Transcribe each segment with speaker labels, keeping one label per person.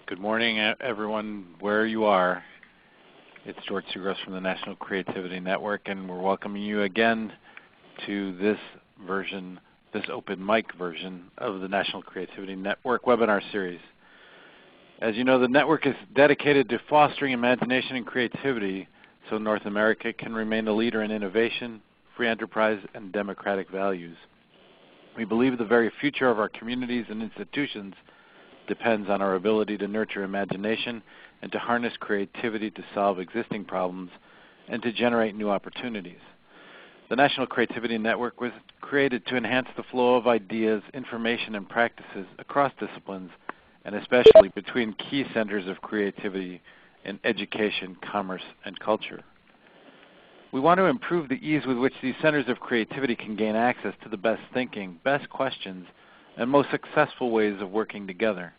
Speaker 1: Good morning, everyone, where you are. It's George Segros from the National Creativity Network, and we're welcoming you again to this open mic version of the National Creativity Network webinar series. As you know, the network is dedicated to fostering imagination and creativity so North America can remain a leader in innovation, free enterprise, and democratic values. We believe the very future of our communities and institutions depends on our ability to nurture imagination and to harness creativity to solve existing problems and to generate new opportunities. The National Creativity Network was created to enhance the flow of ideas, information, and practices across disciplines, and especially between key centers of creativity in education, commerce, and culture. We want to improve the ease with which these centers of creativity can gain access to the best thinking, best questions, and most successful ways of working together.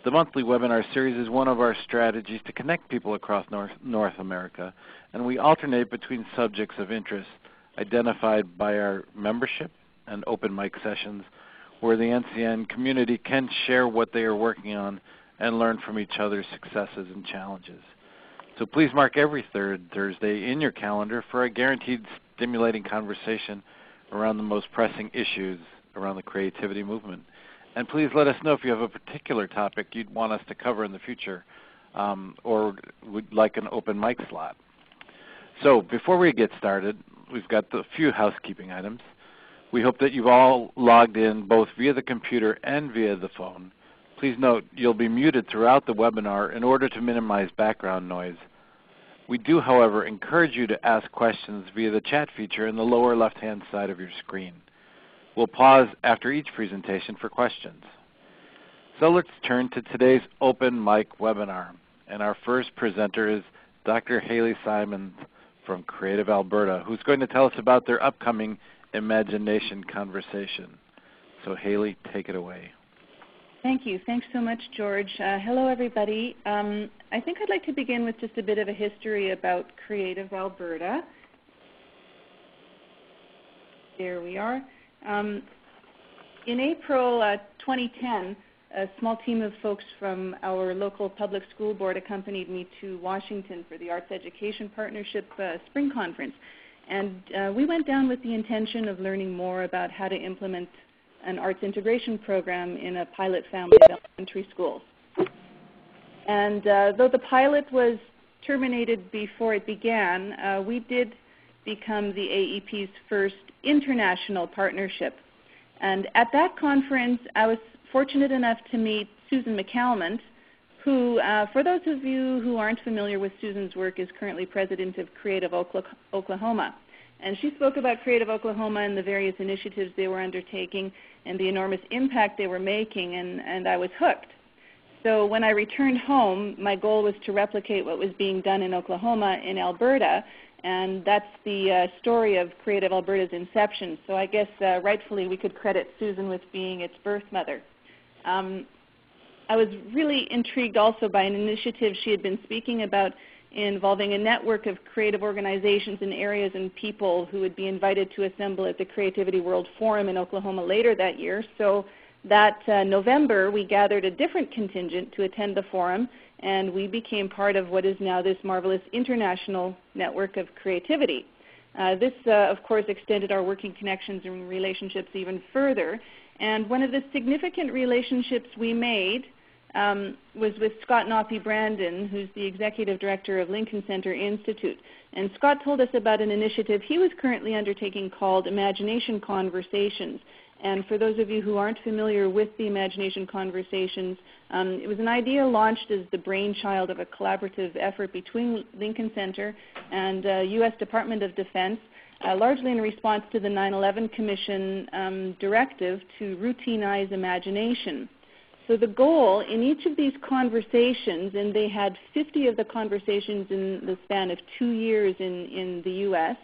Speaker 1: The monthly webinar series is one of our strategies to connect people across North America, and we alternate between subjects of interest identified by our membership and open mic sessions where the NCN community can share what they are working on and learn from each other's successes and challenges. So please mark every third Thursday in your calendar for a guaranteed stimulating conversation around the most pressing issues around the creativity movement. And please let us know if you have a particular topic you'd want us to cover in the future or would like an open mic slot. So before we get started, we've got a few housekeeping items. We hope that you've all logged in both via the computer and via the phone. Please note you'll be muted throughout the webinar in order to minimize background noise. We do, however, encourage you to ask questions via the chat feature in the lower left-hand side of your screen. We'll pause after each presentation for questions. So let's turn to today's open mic webinar. And our first presenter is Dr. Hayley Simons from Creative Alberta, who's going to tell us about their upcoming Imagination Conversation. So Hayley, take it away.
Speaker 2: Thank you. Thanks so much, George. Hello, everybody. I think I'd like to begin with just a bit of a history about Creative Alberta. There we are. In April 2010, a small team of folks from our local public school board accompanied me to Washington for the Arts Education Partnership Spring Conference. And we went down with the intention of learning more about how to implement an arts integration program in a pilot family of elementary schools. And though the pilot was terminated before it began, we did become the AEP's first international partnership. And at that conference, I was fortunate enough to meet Susan McCalmont, who, for those of you who aren't familiar with Susan's work, is currently president of Creative Oklahoma. And she spoke about Creative Oklahoma and the various initiatives they were undertaking and the enormous impact they were making, and I was hooked. So when I returned home, my goal was to replicate what was being done in Oklahoma in Alberta, and that's the story of Creative Alberta's inception. So I guess rightfully we could credit Susan with being its birth mother. I was really intrigued also by an initiative she had been speaking about involving a network of creative organizations in areas and people who would be invited to assemble at the Creativity World Forum in Oklahoma later that year. So that November, we gathered a different contingent to attend the forum, and we became part of what is now this marvelous international network of creativity. This, of course, extended our working connections and relationships even further. And one of the significant relationships we made was with Scott Noppy-Brandon, who's the executive director of Lincoln Center Institute. And Scott told us about an initiative he was currently undertaking called Imagination Conversations. And for those of you who aren't familiar with the Imagination Conversations, it was an idea launched as the brainchild of a collaborative effort between Lincoln Center and U.S. Department of Defense, largely in response to the 9/11 Commission directive to routinize imagination. So the goal in each of these conversations, and they had 50 of the conversations in the span of 2 years in the U.S.,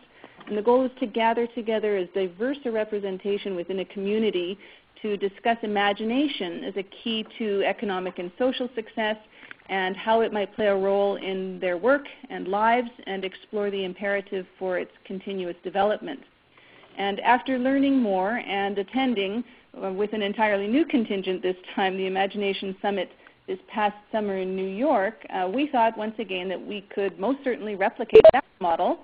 Speaker 2: and the goal is to gather together as diverse a representation within a community to discuss imagination as a key to economic and social success and how it might play a role in their work and lives, and explore the imperative for its continuous development. And after learning more and attending with an entirely new contingent this time, the Imagination Summit this past summer in New York, we thought once again that we could most certainly replicate that model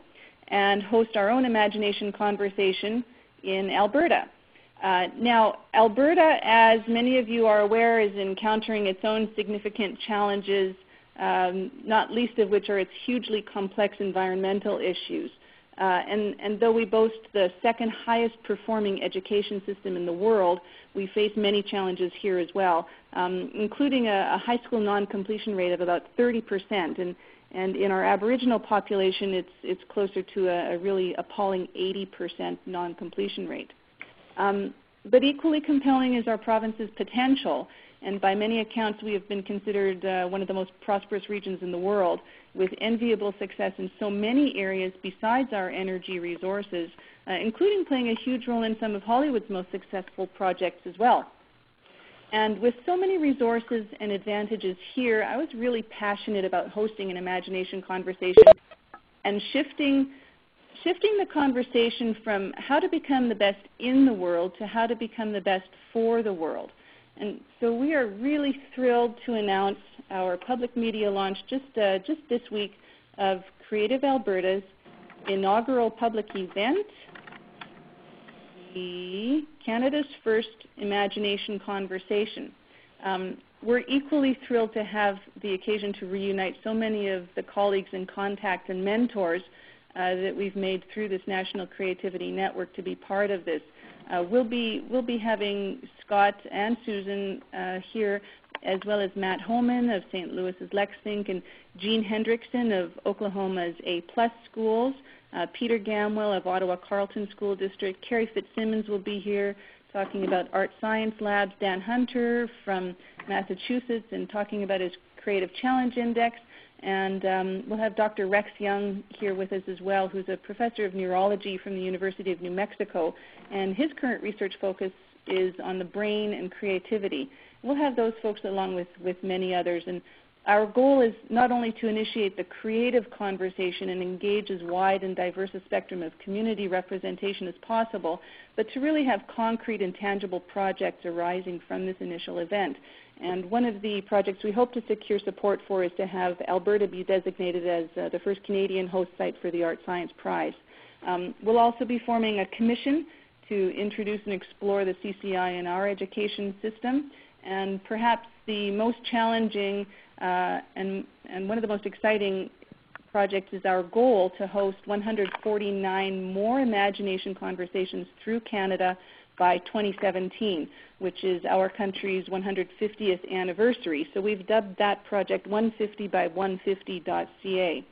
Speaker 2: and host our own imagination conversation in Alberta. Now, Alberta, as many of you are aware, is encountering its own significant challenges, not least of which are its hugely complex environmental issues. And though we boast the second highest performing education system in the world, we face many challenges here as well, including a high school non-completion rate of about 30%. And in our Aboriginal population, it's closer to a really appalling 80% non-completion rate. But equally compelling is our province's potential, and by many accounts we have been considered one of the most prosperous regions in the world, with enviable success in so many areas besides our energy resources, including playing a huge role in some of Hollywood's most successful projects as well. And with so many resources and advantages here, I was really passionate about hosting an imagination conversation and shifting the conversation from how to become the best in the world to how to become the best for the world. And so we are really thrilled to announce our public media launch just this week of Creative Alberta's inaugural public event, the Canada's First Imagination Conversation. We're equally thrilled to have the occasion to reunite so many of the colleagues and contacts and mentors that we've made through this National Creativity Network to be part of this. We'll be having Scott and Susan here, as well as Matt Holman of St. Louis's Lexink and Jean Hendrickson of Oklahoma's A+ Schools, Peter Gamwell of Ottawa Carleton School District, Carrie Fitzsimmons will be here talking about Art Science Labs, Dan Hunter from Massachusetts and talking about his Creative Challenge Index, and we'll have Dr. Rex Young here with us as well, who's a professor of neurology from the University of New Mexico, and his current research focus is on the brain and creativity. We'll have those folks along with many others, and our goal is not only to initiate the creative conversation and engage as wide and diverse a spectrum of community representation as possible, but to really have concrete and tangible projects arising from this initial event. And one of the projects we hope to secure support for is to have Alberta be designated as the first Canadian host site for the Art Science Prize. We'll also be forming a commission to introduce and explore the CCI in our education system, and perhaps the most challenging and one of the most exciting projects is our goal to host 149 more imagination conversations through Canada by 2017, which is our country's 150th anniversary. So we've dubbed that project 150by150.ca.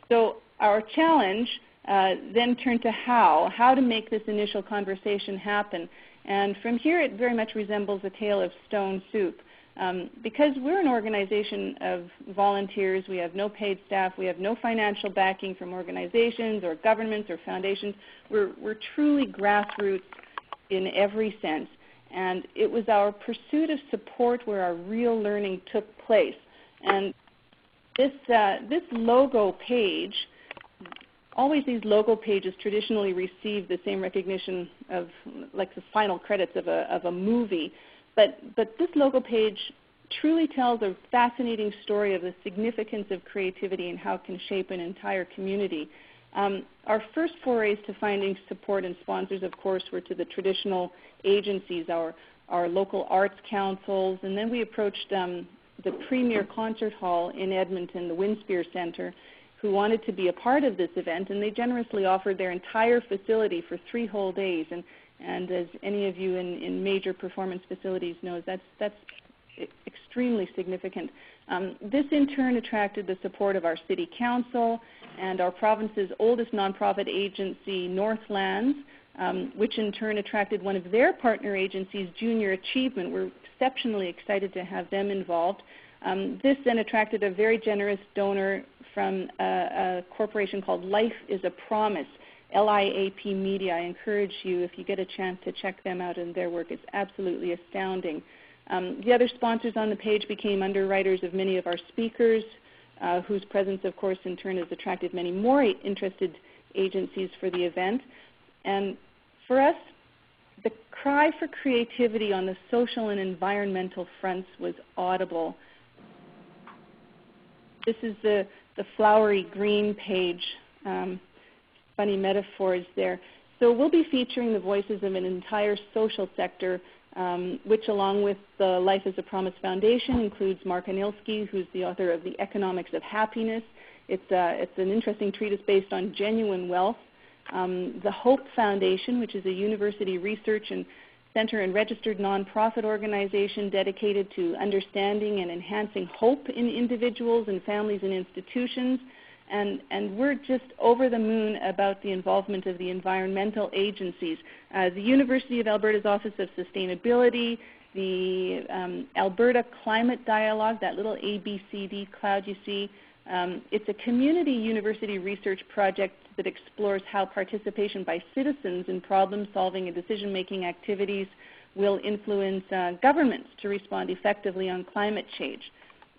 Speaker 2: So our challenge then turned to how to make this initial conversation happen. And from here it very much resembles a tale of stone soup. Because we're an organization of volunteers, we have no paid staff, we have no financial backing from organizations or governments or foundations. We're truly grassroots in every sense. And it was our pursuit of support where our real learning took place. And this logo page, always these logo pages traditionally receive the same recognition of like the final credits of a movie. But this logo page truly tells a fascinating story of the significance of creativity and how it can shape an entire community. Our first forays to finding support and sponsors, of course, were to the traditional agencies, our local arts councils, and then we approached the premier concert hall in Edmonton, the Winspear Center, who wanted to be a part of this event, and they generously offered their entire facility for 3 whole days. And as any of you in major performance facilities knows, that's extremely significant. This in turn attracted the support of our city council and our province's oldest nonprofit agency, Northlands, which in turn attracted one of their partner agencies, Junior Achievement. We're exceptionally excited to have them involved. This then attracted a very generous donor from a corporation called Life is a Promise, LIAP Media. I encourage you, if you get a chance, to check them out and their work. It's absolutely astounding. The other sponsors on the page became underwriters of many of our speakers, whose presence, of course, in turn has attracted many more interested agencies for the event. And for us, the cry for creativity on the social and environmental fronts was audible. This is the flowery green page, funny metaphors there. So we'll be featuring the voices of an entire social sector, which along with the Life as a Promise Foundation includes Mark Anilski, who's the author of The Economics of Happiness. It's an interesting treatise based on genuine wealth. The Hope Foundation, which is a university research and center and registered nonprofit organization dedicated to understanding and enhancing hope in individuals and families and institutions. And we're just over the moon about the involvement of the environmental agencies. The University of Alberta's Office of Sustainability, the Alberta Climate Dialogue, that little ABCD cloud you see, it's a community university research project that explores how participation by citizens in problem-solving and decision-making activities will influence governments to respond effectively on climate change.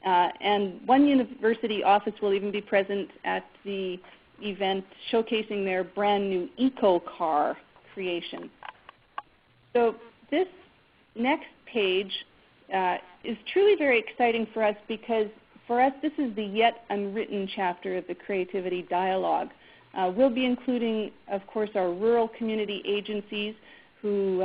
Speaker 2: And one university office will even be present at the event showcasing their brand new eco-car creation. So this next page is truly very exciting for us because for us this is the yet unwritten chapter of the Creativity Dialogue. We'll be including, of course, our rural community agencies who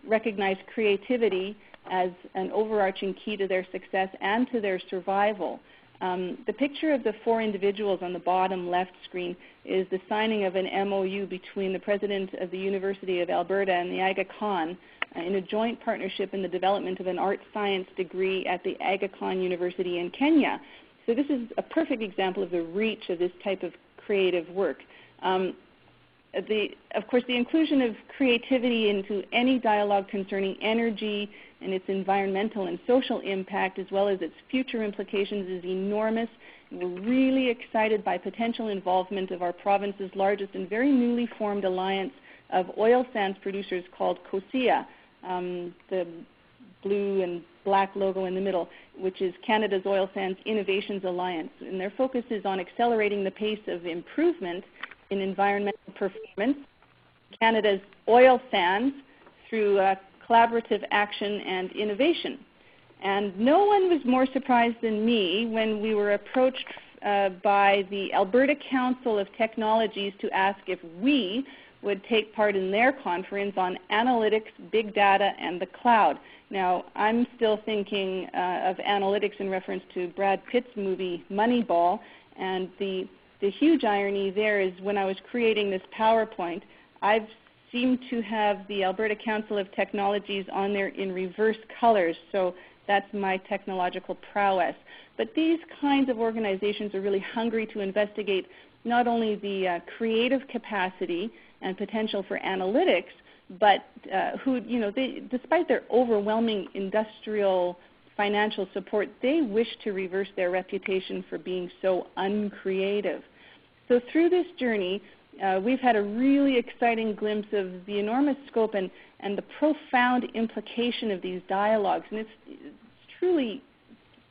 Speaker 2: recognize creativity as an overarching key to their success and to their survival. The picture of the 4 individuals on the bottom left screen is the signing of an MOU between the president of the University of Alberta and the Aga Khan in a joint partnership in the development of an art science degree at the Aga Khan University in Kenya. So this is a perfect example of the reach of this type of creative work. Of course, the inclusion of creativity into any dialogue concerning energy and its environmental and social impact, as well as its future implications, is enormous. We're really excited by potential involvement of our province's largest and very newly formed alliance of oil sands producers called COSIA, the blue and black logo in the middle, which is Canada's Oil Sands Innovations Alliance. And their focus is on accelerating the pace of improvement in environmental performance, Canada's oil sands, through collaborative action and innovation. And no one was more surprised than me when we were approached by the Alberta Council of Technologies to ask if we would take part in their conference on analytics, big data, and the cloud. Now, I'm still thinking of analytics in reference to Brad Pitt's movie Moneyball, and the huge irony there is when I was creating this PowerPoint, I've seemed to have the Alberta Council of Technologies on there in reverse colors, so that's my technological prowess. But these kinds of organizations are really hungry to investigate not only the creative capacity and potential for analytics, but despite their overwhelming industrial financial support, they wish to reverse their reputation for being so uncreative. So through this journey, we've had a really exciting glimpse of the enormous scope and the profound implication of these dialogues. And it's truly,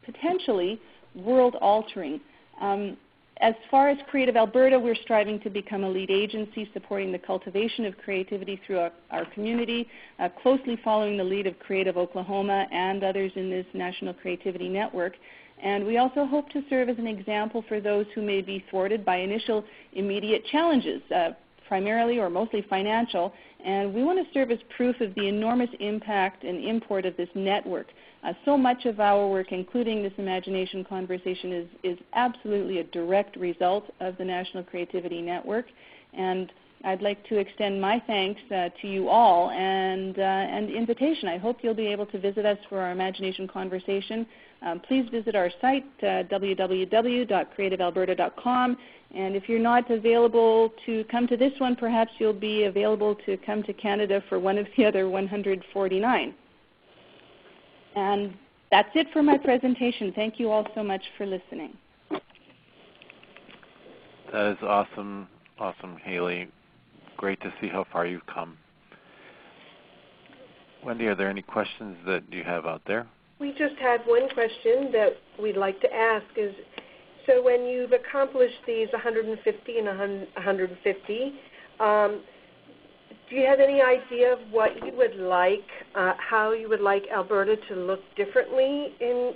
Speaker 2: potentially, world-altering. As far as Creative Alberta, we're striving to become a lead agency supporting the cultivation of creativity through our community, closely following the lead of Creative Oklahoma and others in this National Creativity Network. And we also hope to serve as an example for those who may be thwarted by initial immediate challenges, primarily or mostly financial. And we want to serve as proof of the enormous impact and import of this network. So much of our work, including this Imagination Conversation, is absolutely a direct result of the National Creativity Network. And I'd like to extend my thanks to you all and invitation. I hope you'll be able to visit us for our Imagination Conversation. Please visit our site, www.creativealberta.com. And if you're not available to come to this one, perhaps you'll be available to come to Canada for one of the other 149. And that's it for my presentation. Thank you all so much for listening.
Speaker 1: That is awesome, Hayley. Great to see how far you've come. Wendy, are there any questions that you have out there?
Speaker 3: We just had one question that we'd like to ask is, so when you've accomplished these 150 and 150, Do you have any idea of what you would like, how you would like Alberta to look differently in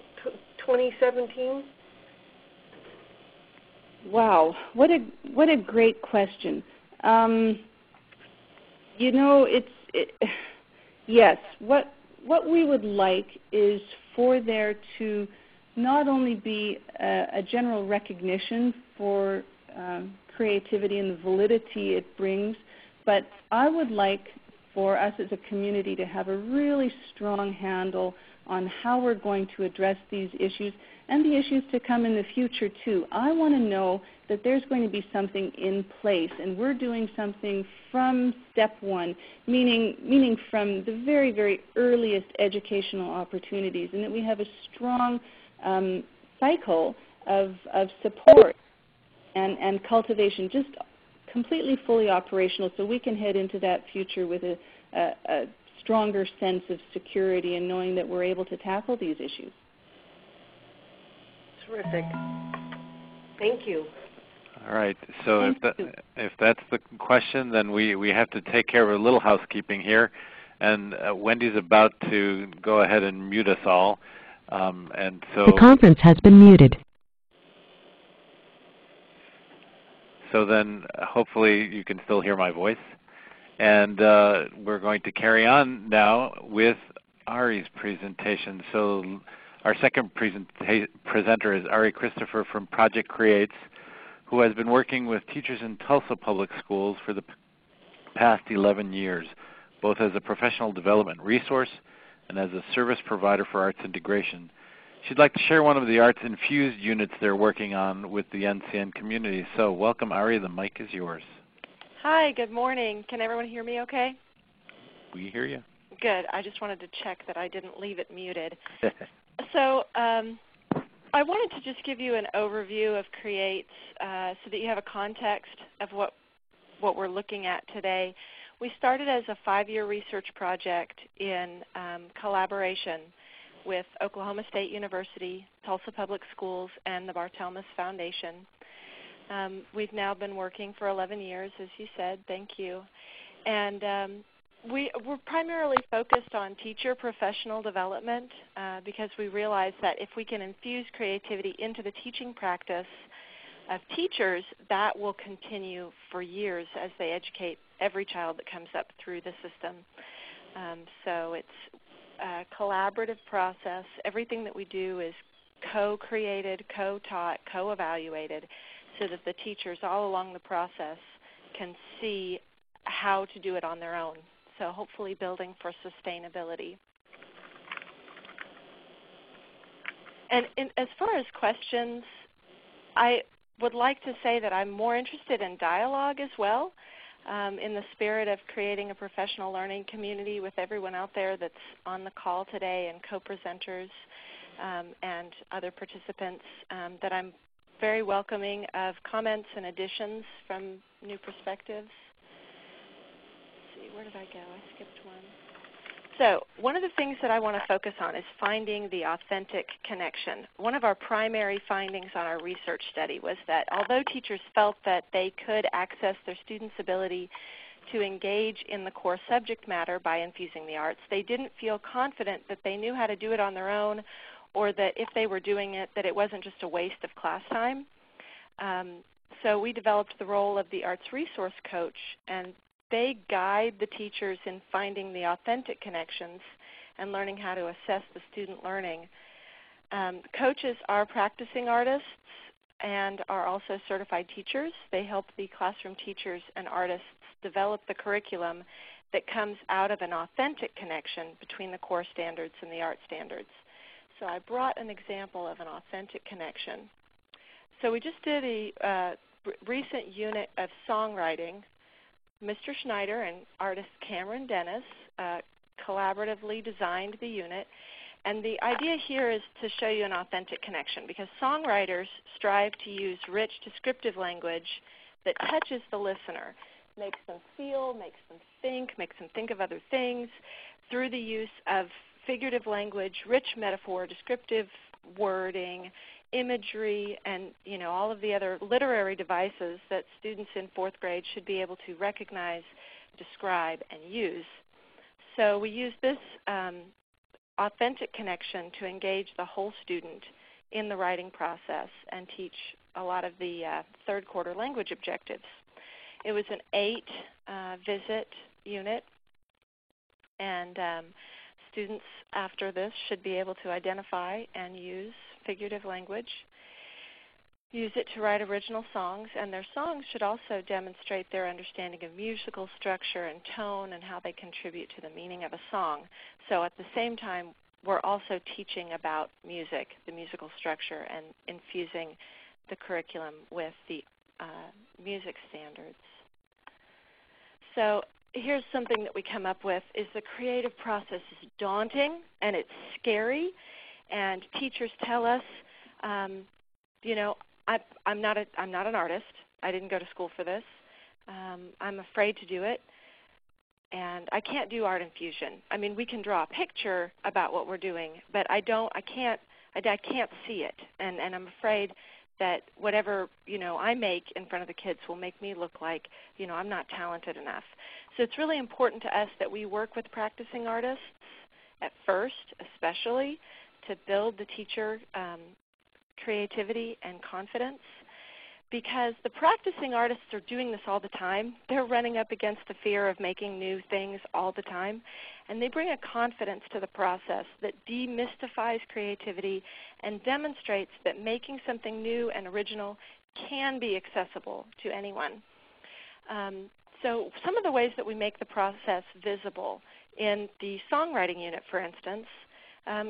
Speaker 3: 2017?
Speaker 2: Wow, what a great question. Yes. What we would like is for there to not only be a general recognition for creativity and the validity it brings, but I would like for us as a community to have a really strong handle on how we're going to address these issues and the issues to come in the future too. I want to know that there's going to be something in place, and we're doing something from step one, meaning from the very, very earliest educational opportunities, and that we have a strong cycle of support and cultivation, just completely fully operational, so we can head into that future with a stronger sense of security and knowing that we're able to tackle these issues.
Speaker 3: Terrific. Thank you.
Speaker 1: All right. So if that's the question, then we have to take care of a little housekeeping here. And Wendy's about to go ahead and mute us all. And so
Speaker 4: the conference has been muted.
Speaker 1: So then hopefully you can still hear my voice. And we're going to carry on now with Ari's presentation. So our second presenter is Ari Christopher from Project Creates, who has been working with teachers in Tulsa Public Schools for the past 11 years, both as a professional development resource and as a service provider for arts integration. She'd like to share one of the arts-infused units they're working on with the NCN community. So welcome, Ari. The mic is yours.
Speaker 5: Hi, good morning. Can everyone hear me okay?
Speaker 1: We hear you.
Speaker 5: Good. I just wanted to check that I didn't leave it muted. So I wanted to just give you an overview of Creates so that you have a context of what we're looking at today. We started as a 5-year research project in collaboration with Oklahoma State University, Tulsa Public Schools, and the Barthelmess Foundation. We've now been working for 11 years, as you said. Thank you. And we're primarily focused on teacher professional development because we realize that if we can infuse creativity into the teaching practice of teachers, that will continue for years as they educate every child that comes up through the system. So it's a collaborative process. Everything that we do is co-created, co-taught, co-evaluated, so that the teachers all along the process can see how to do it on their own. So hopefully building for sustainability. And as far as questions, I would like to say that I'm more interested in dialogue as well, in the spirit of creating a professional learning community with everyone out there that's on the call today and co-presenters and other participants, that I'm very welcoming of comments and additions from new perspectives. Let's see, where did I go? I skipped one. So one of the things that I want to focus on is finding the authentic connection. One of our primary findings on our research study was that although teachers felt that they could access their students' ability to engage in the core subject matter by infusing the arts, they didn't feel confident that they knew how to do it on their own, or that if they were doing it, that it wasn't just a waste of class time. So we developed the role of the arts resource coach, and they guide the teachers in finding the authentic connections and learning how to assess the student learning. Coaches are practicing artists and are also certified teachers. They help the classroom teachers and artists develop the curriculum that comes out of an authentic connection between the core standards and the art standards. So I brought an example of an authentic connection. So we just did a recent unit of songwriting. Mr. Schneider and artist Cameron Dennis collaboratively designed the unit. And the idea here is to show you an authentic connection, because songwriters strive to use rich descriptive language that touches the listener, makes them feel, makes them think of other things through the use of figurative language, rich metaphor, descriptive wording, imagery, and all of the other literary devices that students in 4th grade should be able to recognize, describe, and use. So we use this authentic connection to engage the whole student in the writing process and teach a lot of the third quarter language objectives. It was an 8-visit unit, and students after this should be able to identify and use figurative language, use it to write original songs, and their songs should also demonstrate their understanding of musical structure and tone and how they contribute to the meaning of a song. So at the same time, we're also teaching about music, the musical structure, and infusing the curriculum with the music standards. So here's something that we come up with is the creative process is daunting and it's scary, and teachers tell us, you know, I'm not an artist. I didn't go to school for this. I'm afraid to do it, and I can't do art infusion. I mean, we can draw a picture about what we're doing, but I can't see it, and I'm afraid that whatever I make in front of the kids will make me look like I'm not talented enough. So it's really important to us that we work with practicing artists at first, especially to build the teacher creativity and confidence, because the practicing artists are doing this all the time. They're running up against the fear of making new things all the time, and they bring a confidence to the process that demystifies creativity and demonstrates that making something new and original can be accessible to anyone. So some of the ways that we make the process visible in the songwriting unit, for instance,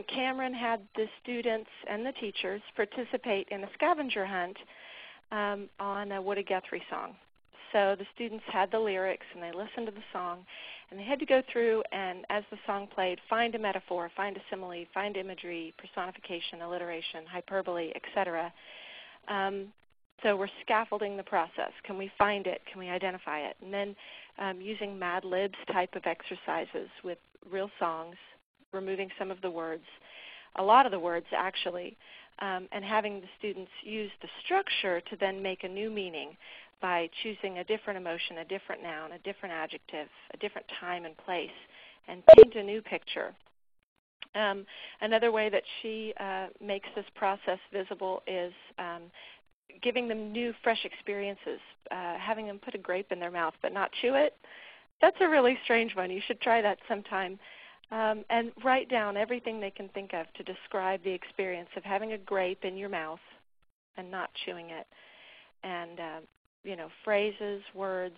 Speaker 5: Cameron had the students and the teachers participate in a scavenger hunt on a Woody Guthrie song. So the students had the lyrics and they listened to the song, and they had to go through and, as the song played, find a metaphor, find a simile, find imagery, personification, alliteration, hyperbole, etc. So we're scaffolding the process. Can we find it? Can we identify it? And then using Mad Libs type of exercises with real songs, removing some of the words, a lot of the words actually, and having the students use the structure to then make a new meaning by choosing a different emotion, a different noun, a different adjective, a different time and place, and paint a new picture. Another way that she makes this process visible is giving them new, fresh experiences, having them put a grape in their mouth but not chew it. That's a really strange one. You should try that sometime. And write down everything they can think of to describe the experience of having a grape in your mouth and not chewing it. And, phrases, words,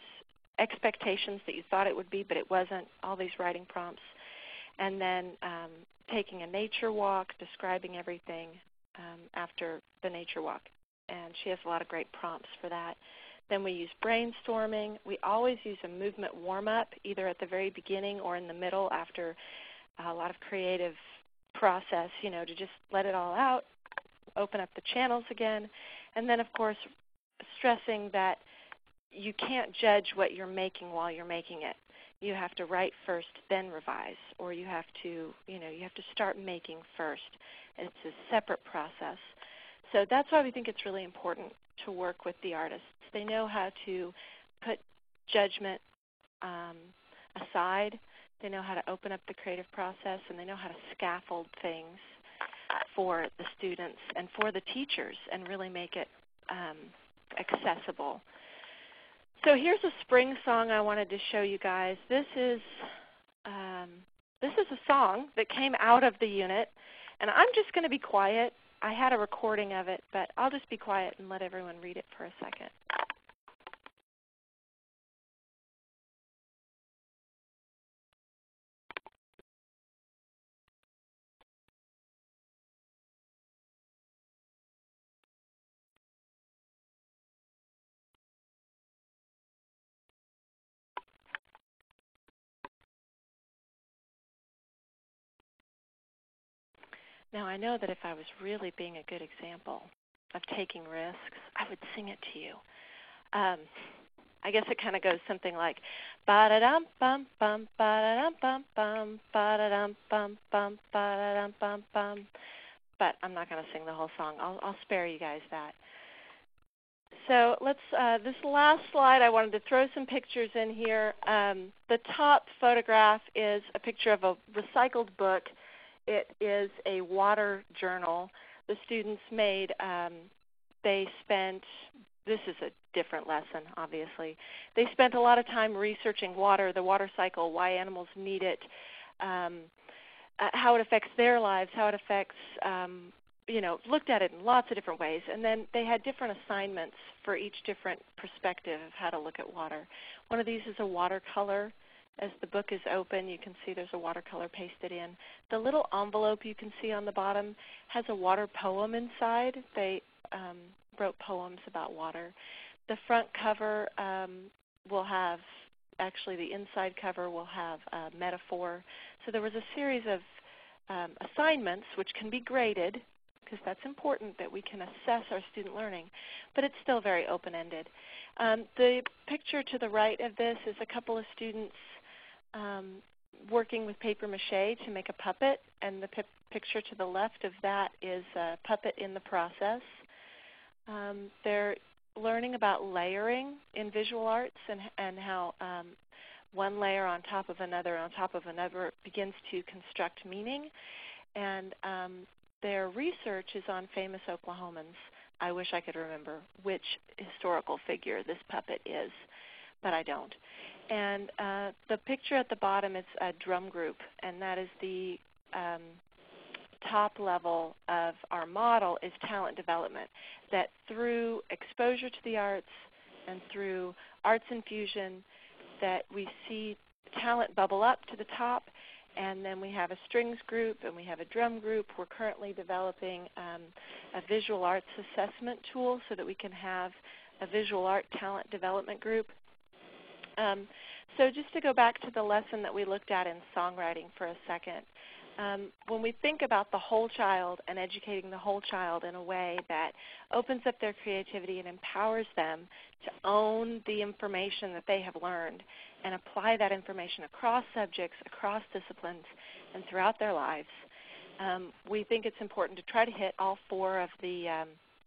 Speaker 5: expectations that you thought it would be but it wasn't, all these writing prompts. And then taking a nature walk, describing everything after the nature walk. And she has a lot of great prompts for that. Then we use brainstorming. We always use a movement warm-up, either at the very beginning or in the middle after a lot of creative process, to just let it all out, open up the channels again. And then, of course, stressing that you can't judge what you're making while you're making it. You have to write first, then revise, or you have to start making first. It's a separate process. So that's why we think it's really important to work with the artists. They know how to put judgment aside. They know how to open up the creative process, and they know how to scaffold things for the students and for the teachers and really make it accessible. So here's a spring song I wanted to show you guys. This is a song that came out of the unit, and I'm just going to be quiet. I had a recording of it, but I'll just be quiet and let everyone read it for a second. Now, I know that if I was really being a good example of taking risks, I would sing it to you. I guess it kind of goes something like ba-da-dum bum bum ba-da-dum bum bum ba-da-dum bum bum ba-da-dum bum bum. But I'm not going to sing the whole song. I'll spare you guys that. So let's, this last slide, I wanted to throw some pictures in here. The top photograph is a picture of a recycled book. It is a water journal. The students made, they spent, this is a different lesson, obviously. They spent a lot of time researching water, the water cycle, why animals need it, how it affects their lives, how it affects, looked at it in lots of different ways. And then they had different assignments for each different perspective of how to look at water. One of these is a watercolor. As the book is open, you can see there's a watercolor pasted in. The little envelope you can see on the bottom has a water poem inside. They wrote poems about water. The front cover will have, actually the inside cover will have a metaphor. So there was a series of assignments which can be graded, because that's important that we can assess our student learning, but it's still very open-ended. The picture to the right of this is a couple of students working with paper mache to make a puppet, and the picture to the left of that is a puppet in the process. They're learning about layering in visual arts and how one layer on top of another begins to construct meaning. And their research is on famous Oklahomans. I wish I could remember which historical figure this puppet is, but I don't. And the picture at the bottom is a drum group, and that is the top level of our model is talent development, that through exposure to the arts and through arts infusion that we see talent bubble up to the top. And then we have a strings group and we have a drum group. We're currently developing a visual arts assessment tool so that we can have a visual art talent development group. So just to go back to the lesson that we looked at in songwriting for a second, when we think about the whole child and educating the whole child in a way that opens up their creativity and empowers them to own the information that they have learned and apply that information across subjects, across disciplines, and throughout their lives, we think it's important to try to hit all four of the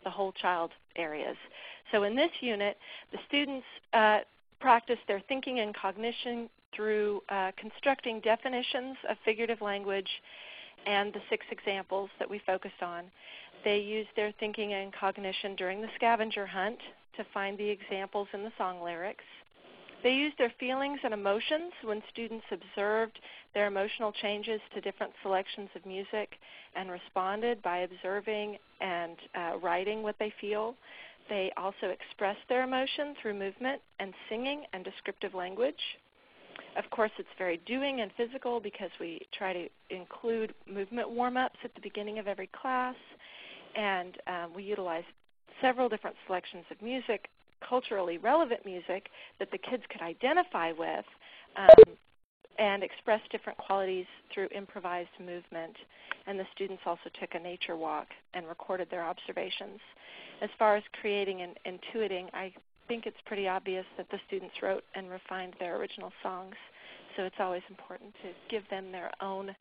Speaker 5: whole child areas. So in this unit, the students practice their thinking and cognition through constructing definitions of figurative language and the 6 examples that we focused on. They use their thinking and cognition during the scavenger hunt to find the examples in the song lyrics. They used their feelings and emotions when students observed their emotional changes to different selections of music and responded by observing and writing what they feel. They also expressed their emotion through movement and singing and descriptive language. Of course, it's very doing and physical because we try to include movement warm-ups at the beginning of every class, and we utilize several different selections of music, culturally relevant music that the kids could identify with and express different qualities through improvised movement. And the students also took a nature walk and recorded their observations. As far as creating and intuiting, I think it's pretty obvious that the students wrote and refined their original songs. So it's always important to give them their own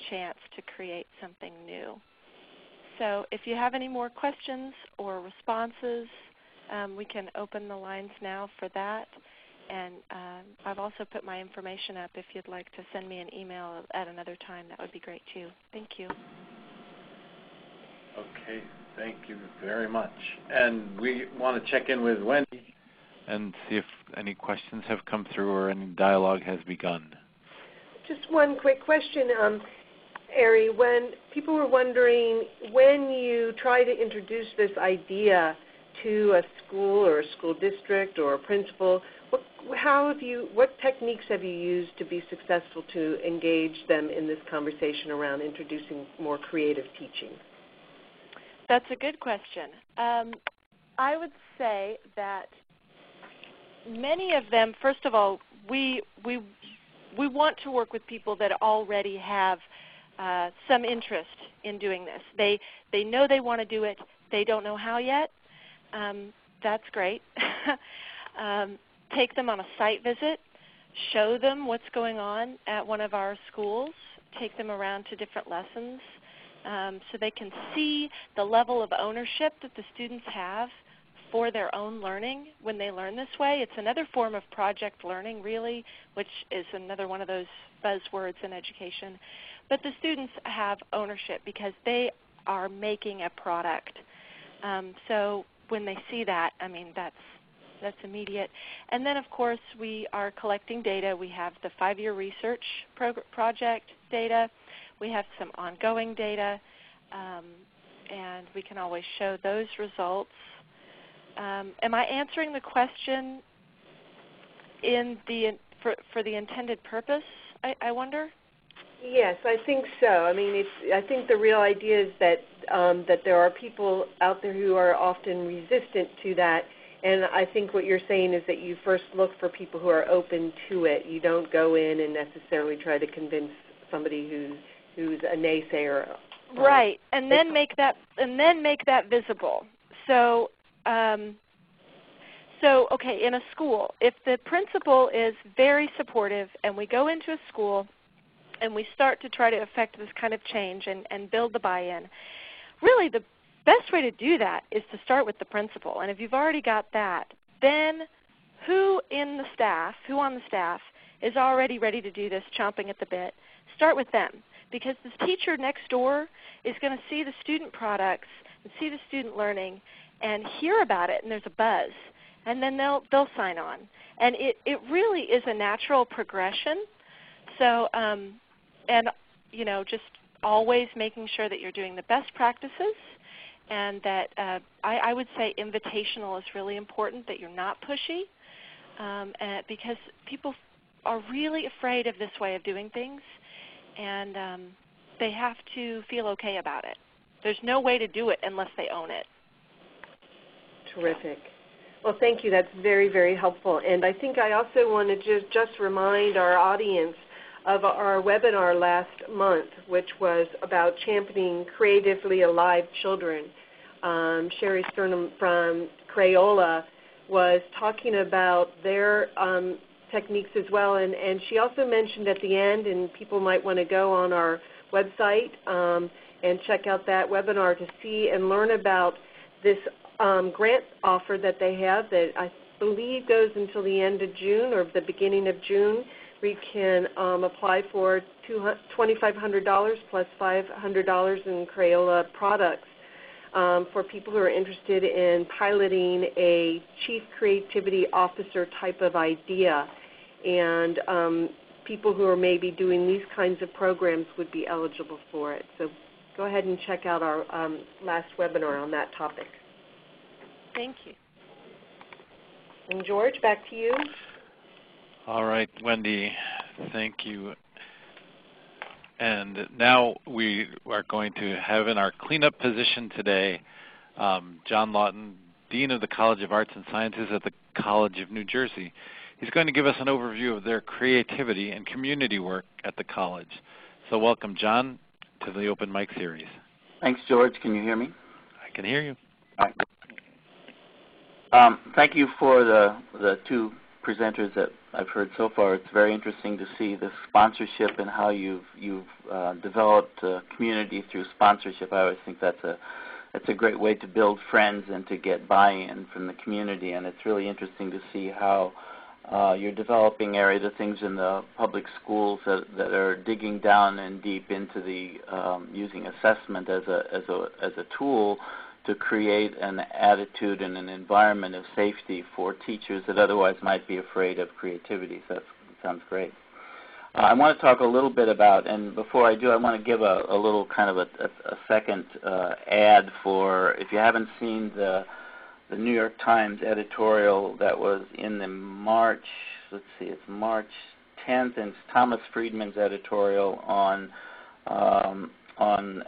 Speaker 5: chance to create something new. So if you have any more questions or responses, we can open the lines now for that. And I've also put my information up. If you'd like to send me an email at another time, that would be great too. Thank you.
Speaker 1: Okay, thank you very much. And we want to check in with Wendy and see if any questions have come through or any dialogue has begun.
Speaker 3: Just one quick question, Ari. When people were wondering, when you try to introduce this idea to a school or a school district or a principal, what techniques have you used to be successful to engage them in this conversation around introducing more creative teaching?
Speaker 5: That's a good question. I would say that many of them, first of all, we want to work with people that already have some interest in doing this. They know they want to do it. They don't know how yet. That's great. Take them on a site visit. Show them what's going on at one of our schools. Take them around to different lessons so they can see the level of ownership that the students have for their own learning when they learn this way. It's another form of project learning, really, which is another one of those buzzwords in education. But the students have ownership because they are making a product. So when they see that, I mean, that's immediate. And then, of course, we are collecting data. We have the 5-year research project data. We have some ongoing data, and we can always show those results. Am I answering the question for the intended purpose, I wonder?
Speaker 3: Yes, I think so. I mean, I think the real idea is that that there are people out there who are often resistant to that, and I think what you're saying is that you first look for people who are open to it. You don't go in and necessarily try to convince somebody who's a naysayer.
Speaker 5: Right, and then make that visible. So, okay, in a school, if the principal is very supportive, and we go into a school and we start to try to affect this kind of change and build the buy-in, really the best way to do that is to start with the principal. And if you've already got that, then who on the staff is already ready to do this, chomping at the bit, start with them. Because this teacher next door is going to see the student products and see the student learning and hear about it, and there's a buzz. And then they'll sign on. And it really is a natural progression. So, and just always making sure that you're doing the best practices, and that I would say invitational is really important, that you're not pushy, because people are really afraid of this way of doing things, and they have to feel okay about it. There's no way to do it unless they own it.
Speaker 3: Terrific. Well, thank you. That's very, very helpful. And I think I also want to just remind our audience of our webinar last month, which was about championing creatively alive children. Sherry Sternum from Crayola was talking about their techniques as well, and she also mentioned at the end, and people might want to go on our website and check out that webinar to see and learn about this grant offer that they have that I believe goes until the end of June or the beginning of June. We can apply for $2,500 plus $500 in Crayola products for people who are interested in piloting a chief creativity officer type of idea. And people who are maybe doing these kinds of programs would be eligible for it. So go ahead and check out our last webinar on that topic.
Speaker 5: Thank you.
Speaker 3: And George, back to you.
Speaker 1: All right, Wendy, thank you. And now we are going to have in our cleanup position today John Lawton, Dean of the College of Arts and Sciences at the College of New Jersey. He's going to give us an overview of their creativity and community work at the college. So welcome, John, to the Open Mic series.
Speaker 4: Thanks, George. Can you hear me?
Speaker 1: I can hear you.
Speaker 4: All right. Thank you for the two presenters that I've heard so far. It's very interesting to see the sponsorship and how you've developed a community through sponsorship. I always think that's a great way to build friends and to get buy-in from the community, and it's really interesting to see how you're developing the things in the public schools that are digging down and deep into the using assessment as a tool to create an attitude and an environment of safety for teachers that otherwise might be afraid of creativity. So that sounds great. I want to talk a little bit about, and before I do, I want to give a little kind of a second ad for, if you haven't seen the New York Times editorial that was in the March 10th, and it's Thomas Friedman's editorial on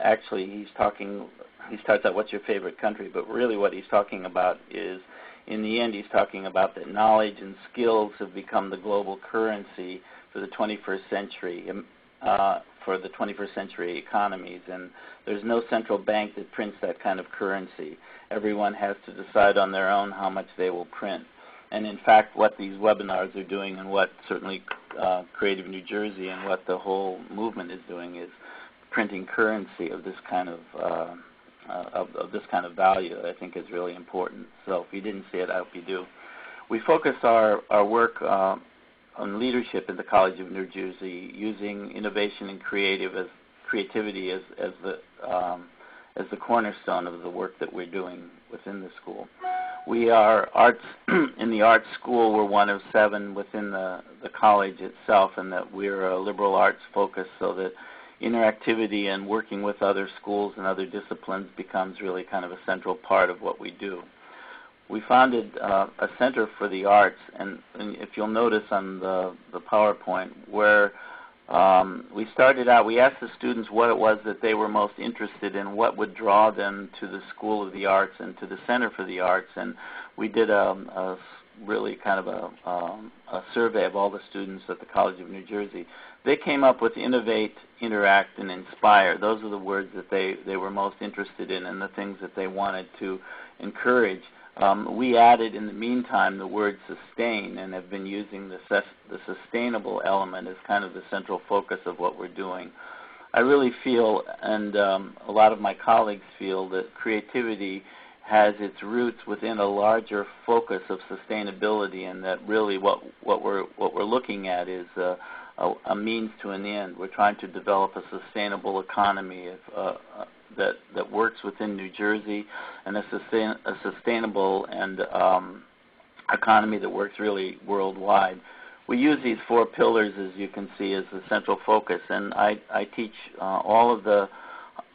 Speaker 4: actually he starts out, what's your favorite country? But really what he's talking about is, in the end, he's talking about that knowledge and skills have become the global currency for the 21st century, for the 21st century economies. And there's no central bank that prints that kind of currency. Everyone has to decide on their own how much they will print. And in fact, what these webinars are doing, and what certainly Creative New Jersey and what the whole movement is doing, is printing currency of this kind of of this kind of value that I think is really important. So if you didn't see it, I hope you do. We focus our work on leadership at the College of New Jersey, using innovation and creativity as the cornerstone of the work that we're doing within the school. We are in the arts school. We're one of 7 within the college itself, and that we're a liberal arts focus, so that interactivity and working with other schools and other disciplines becomes really kind of a central part of what we do. We founded a Center for the Arts, and if you'll notice on the PowerPoint, where we started out, we asked the students what it was that they were most interested in, what would draw them to the School of the Arts and to the Center for the Arts, and we did a really kind of a survey of all the students at the College of New Jersey. They came up with innovate, interact, and inspire. Those are the words that they were most interested in and the things that they wanted to encourage. We added in the meantime the word sustain, and have been using the sustainable element as kind of the central focus of what we're doing. I really feel, and a lot of my colleagues feel, that creativity has its roots within a larger focus of sustainability, and that really what we're looking at is a means to an end. We're trying to develop a sustainable economy that works within New Jersey, and a sustainable and economy that works really worldwide. We use these 4 pillars, as you can see, as the central focus, and I teach all of the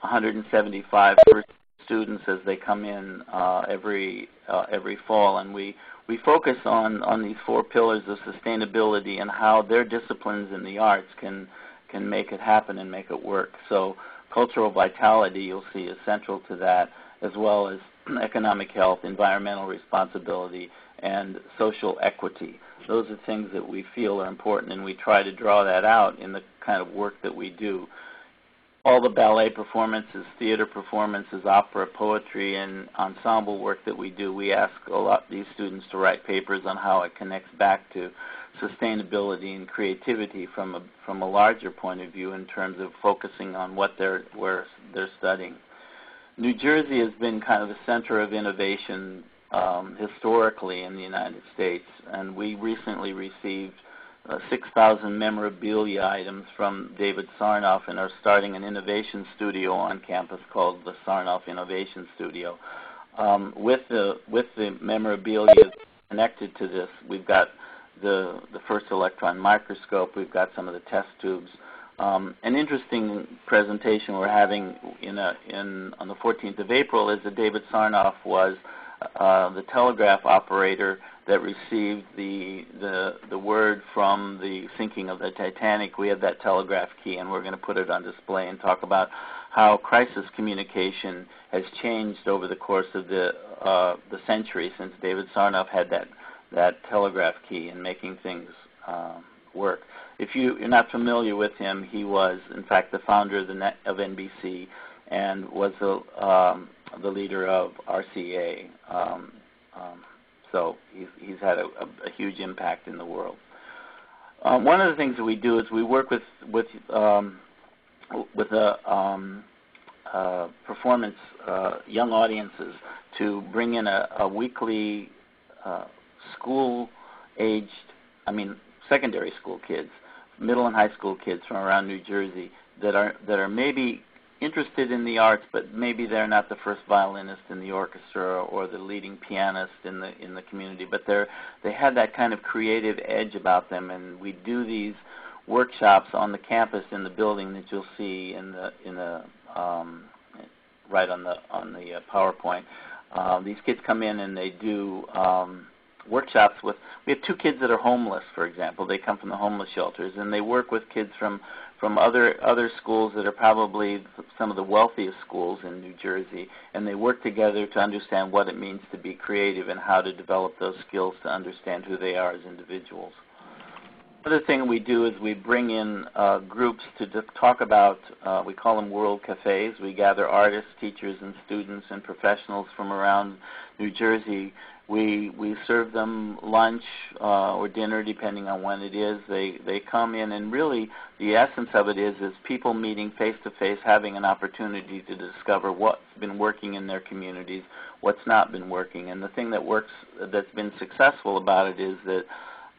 Speaker 4: 175 first students as they come in every fall, and we focus on these 4 pillars of sustainability and how their disciplines in the arts can make it happen and make it work. So cultural vitality, you'll see, is central to that, as well as economic health, environmental responsibility, and social equity. Those are things that we feel are important, and we try to draw that out in the kind of work that we do. All the ballet performances, theater performances, opera, poetry, and ensemble work that we do, we ask these students to write papers on how it connects back to sustainability and creativity from a larger point of view in terms of focusing on where they're studying. New Jersey has been kind of the center of innovation historically in the United States, and we recently received 6,000 memorabilia items from David Sarnoff, and are starting an innovation studio on campus called the Sarnoff Innovation Studio. With the memorabilia connected to this, we've got the first electron microscope, we've got some of the test tubes. An interesting presentation we're having on the 14th of April is that David Sarnoff was the telegraph operator that received the word from the sinking of the Titanic. We have that telegraph key, and we're going to put it on display and talk about how crisis communication has changed over the course of the century since David Sarnoff had that telegraph key in making things work. If you're not familiar with him, he was, in fact, the founder of NBC and was the leader of RCA. So he's had a huge impact in the world. One of the things that we do is we work with performance young audiences to bring in a weekly secondary school kids, middle and high school kids from around New Jersey that are maybe interested in the arts, but maybe they're not the first violinist in the orchestra or the leading pianist in the community, but they have that kind of creative edge about them, and we do these workshops on the campus in the building that you'll see right on the PowerPoint. These kids come in and they do workshops with. We have 2 kids that are homeless, for example. They come from the homeless shelters, and they work with kids from other schools that are probably some of the wealthiest schools in New Jersey, and they work together to understand what it means to be creative and how to develop those skills to understand who they are as individuals. Another thing we do is we bring in groups to talk about, we call them World Cafes. We gather artists, teachers, and students and professionals from around New Jersey. We serve them lunch or dinner, depending on when it is. They come in, and really the essence of it is people meeting face-to-face, having an opportunity to discover what's been working in their communities, what's not been working. And the thing that's been successful about it is that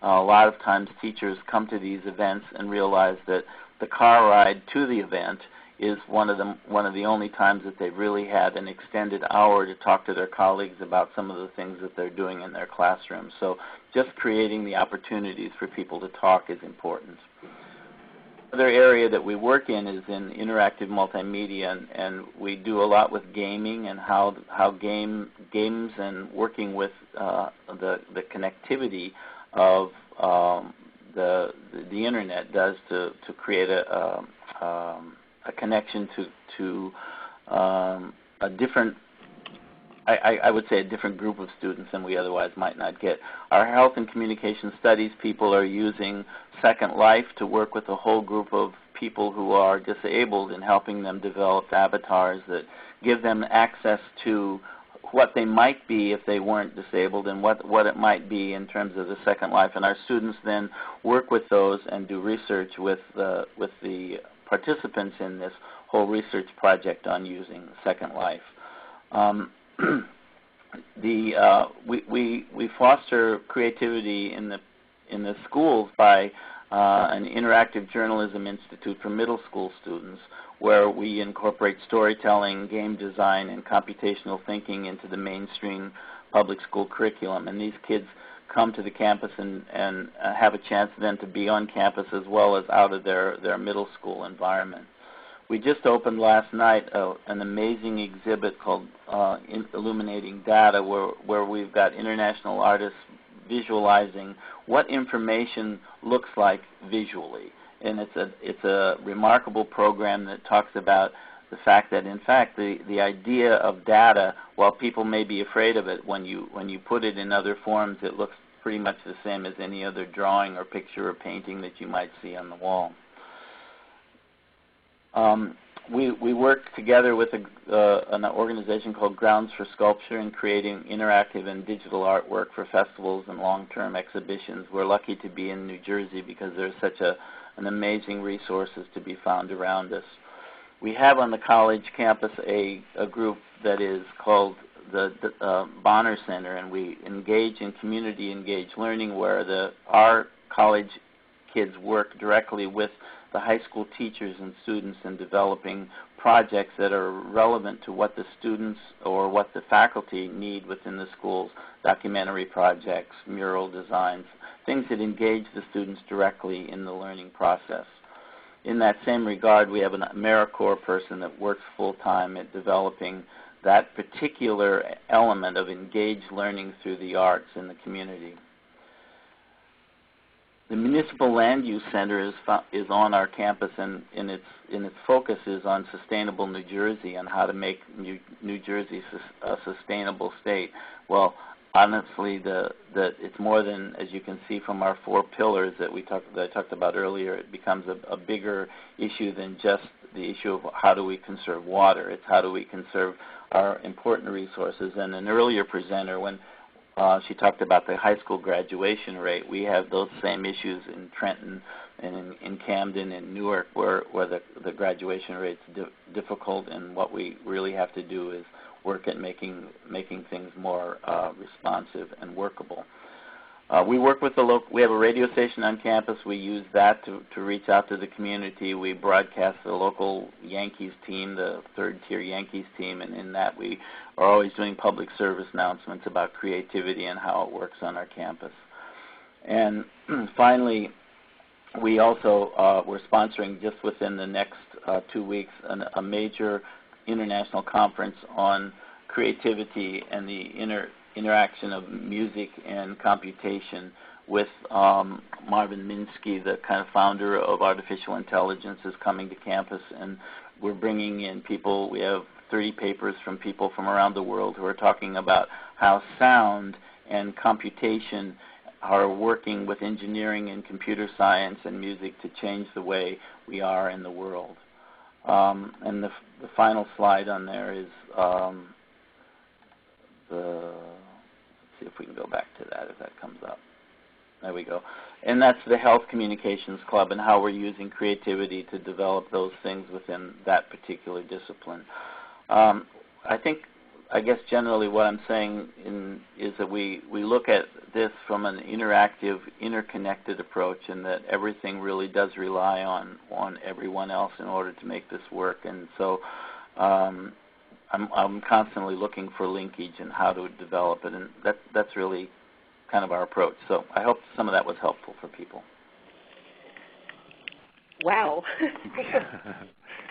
Speaker 4: a lot of times teachers come to these events and realize that the car ride to the event is one of the only times that they've really had an extended hour to talk to their colleagues about some of the things that they're doing in their classrooms. So just creating the opportunities for people to talk is important. Another area that we work in is in interactive multimedia, and we do a lot with gaming and how games and working with the connectivity of the internet does to create a connection to a different, I would say, a different group of students than we otherwise might not get. Our health and communication studies people are using Second Life to work with a whole group of people who are disabled and helping them develop avatars that give them access to what they might be if they weren't disabled and what it might be in terms of the Second Life. And our students then work with those and do research with the participants in this whole research project on using Second Life. We foster creativity in the schools by an interactive journalism institute for middle school students, where we incorporate storytelling, game design, and computational thinking into the mainstream public school curriculum. And these kids come to the campus and have a chance then to be on campus as well as out of their middle school environment. We just opened last night an amazing exhibit called Illuminating Data, where we've got international artists visualizing what information looks like visually. And it's a remarkable program that talks about the fact that, in fact, the idea of data, while people may be afraid of it, when you put it in other forms, it looks pretty much the same as any other drawing or picture or painting that you might see on the wall. We work together with an organization called Grounds for Sculpture in creating interactive and digital artwork for festivals and long-term exhibitions. We're lucky to be in New Jersey because there's such an amazing resources to be found around us. We have on the college campus a group that is called the Bonner Center, and we engage in community-engaged learning where our college kids work directly with the high school teachers and students in developing projects that are relevant to what the students or what the faculty need within the schools, documentary projects, mural designs, things that engage the students directly in the learning process. In that same regard, we have an AmeriCorps person that works full-time at developing that particular element of engaged learning through the arts in the community. The Municipal Land Use Center is on our campus, and its focus is on sustainable New Jersey and how to make New Jersey a sustainable state. Well, honestly, it's more than, as you can see from our 4 pillars that I talked about earlier. It becomes a bigger issue than just the issue of how do we conserve water. It's how do we conserve our important resources. And an earlier presenter, when she talked about the high school graduation rate, we have those same issues in Trenton and in Camden and Newark where the graduation rate's difficult, and what we really have to do is work at making things more responsive and workable. We work with we have a radio station on campus. We use that to reach out to the community. We broadcast the local Yankees team, the third-tier Yankees team, and in that we are always doing public service announcements about creativity and how it works on our campus. And finally, we also we're sponsoring just within the next 2 weeks a major international conference on creativity and the interaction of music and computation with Marvin Minsky, the kind of founder of artificial intelligence, is coming to campus, and we're bringing in people. We have 30 papers from people from around the world who are talking about how sound and computation are working with engineering and computer science and music to change the way we are in the world. And the final slide on there is let's see if we can go back to that if that comes up. There we go. And that's the Health Communications Club and how we're using creativity to develop those things within that particular discipline. I guess generally what I'm saying is that we look at this from an interactive, interconnected approach, and that everything really does rely on everyone else in order to make this work. And so I'm constantly looking for linkage and how to develop it, and that's really kind of our approach. So I hope some of that was helpful for people.
Speaker 3: Wow.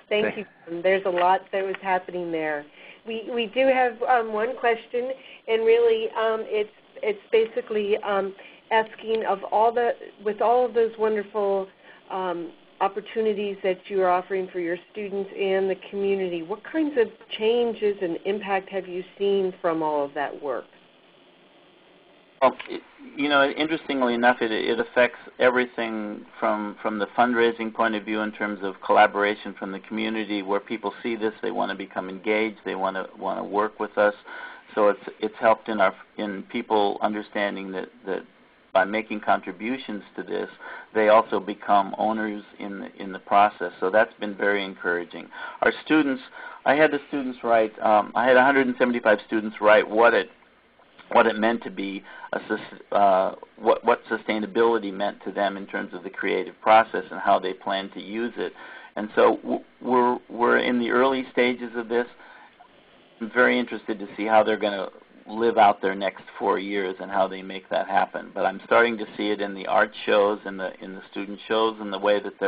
Speaker 3: Thank you. There's a lot that was happening there. We do have one question, and really it's basically asking with all of those wonderful opportunities that you are offering for your students and the community, what kinds of changes and impact have you seen from all of that work?
Speaker 4: Well, interestingly enough, it affects everything from the fundraising point of view in terms of collaboration from the community, where people see this, they want to become engaged, they want to work with us. So it's helped in people understanding that by making contributions to this, they also become owners in the process. So that's been very encouraging. Our students, I had the students write. I had 175 students write what it meant to be what sustainability meant to them in terms of the creative process and how they plan to use it. And so we're in the early stages of this. I'm very interested to see how they're going to live out their next 4 years and how they make that happen. But I'm starting to see it in the art shows, in the student shows, and the way that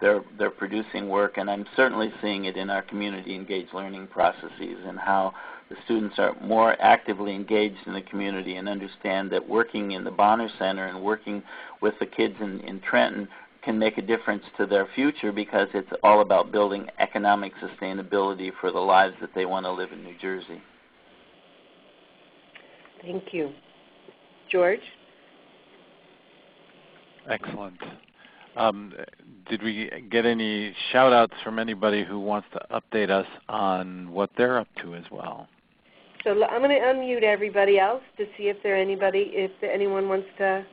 Speaker 4: they're producing work, and I'm certainly seeing it in our community engaged learning processes and how the students are more actively engaged in the community and understand that working in the Bonner Center and working with the kids in Trenton can make a difference to their future, because it's all about building economic sustainability for the lives that they want to live in New Jersey.
Speaker 3: Thank you. George?
Speaker 1: Excellent. Did we get any shout-outs from anybody who wants to update us on what they're up to as well?
Speaker 3: So I'm going to unmute everybody else to see if anyone wants to.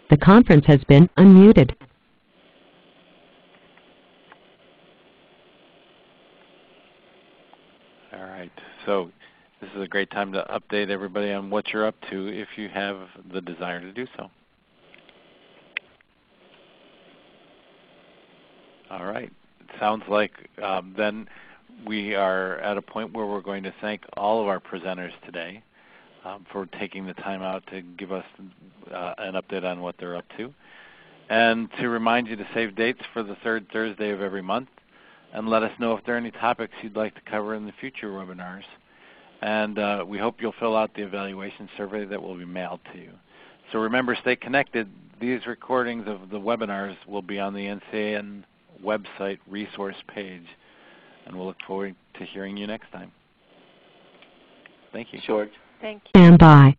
Speaker 6: The conference has been unmuted.
Speaker 1: All right. So this is a great time to update everybody on what you're up to if you have the desire to do so. All right. It sounds like then we are at a point where we're going to thank all of our presenters today for taking the time out to give us an update on what they're up to. And to remind you to save dates for the third Thursday of every month, and let us know if there are any topics you'd like to cover in the future webinars. And we hope you'll fill out the evaluation survey that will be mailed to you. So remember, stay connected. These recordings of the webinars will be on the NCAN website resource page, and we'll look forward to hearing you next time. Thank you.
Speaker 4: George.
Speaker 5: Thank you.
Speaker 6: Stand by.